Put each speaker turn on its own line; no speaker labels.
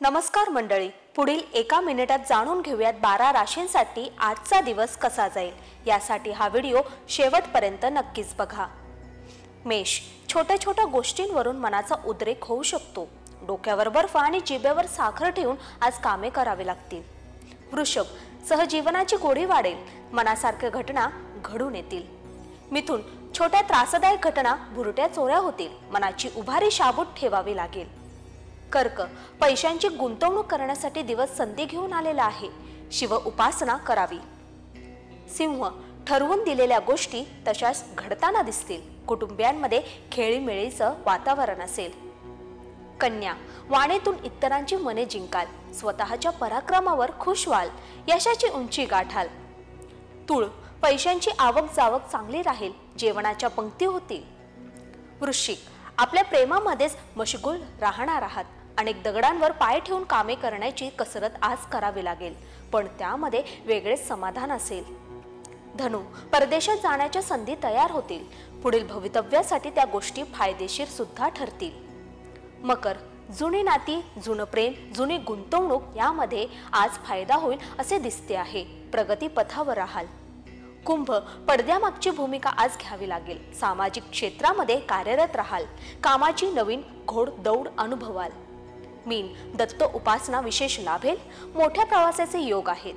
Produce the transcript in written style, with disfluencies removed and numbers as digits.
नमस्कार मंडळी, पुढील एका मिनिटात जाणून घेऊयात 12 राशींसाठी आजचा दिवस कसा जाईल। यासाठी हा व्हिडिओ शेवटपर्यंत नक्कीच बघा। मेष, छोट्या छोट्या गोष्टींवरून मनाचा उद्रेक होऊ शकतो। डोक्यावर बर्फ आणि जिभेवर साखर ठेवून आज कामे करावी लागतील। वृषभ, सहजीवनाची गोडी वाढेल, मनासारख्या घटना घडून येतील। मिथुन, छोट्या त्रासदायक घटना भुरट्या चोऱ्या होतील, मनाची उभारी शाबूत ठेवावी लागेल। कर्क, पैशांची गुंतवणूक करण्यासाठी दिवस संधी घेऊन आलेला आहे, शिव उपासना करावी। सिंह, ठरवून दिलेल्या गोष्टी तशाच घडताना दिसतील, कुटुंबियांमध्ये खेळीमेळीचं वातावरण असेल। कन्या, वाणीतून इतरांची मने जिंकाल, स्वतःच्या पराक्रमावर खुश व्हाल, यशाची उंची गाठाल। तुळ, पैशांची आवक जावक चांगली राहील, जेवणाच्या पंक्ती होतील। वृश्चिक, आपल्या प्रेमामध्येच मशगूल राहणार आहात, अनेक दगडांवर पाय ठेवून कामे करण्याची कसरत आज करावी लागेल, पण त्यामध्ये वेगळेच समाधान असेल। धनु, परदेशात जाण्याच्या संधी तयार होतील, पुढील भवितव्यासाठी त्या गोष्टी फायदेशीर सुद्धा ठरतील। मकर, जुनी नाती, जुनं प्रेम, जुनी गुंतवणूक यामध्ये आज फायदा होईल असे दिसते आहे, प्रगती पथावर राहाल। कुंभ, पडद्यामागची भूमिका आज घ्यावी लागेल, सामाजिक क्षेत्रामध्ये कार्यरत राहाल, कामाची नवीन घोडदौड अनुभवाल। मीन, दत्त उपासना विशेष लाभेल, मोठ्या प्रवासाचे योग आहेत,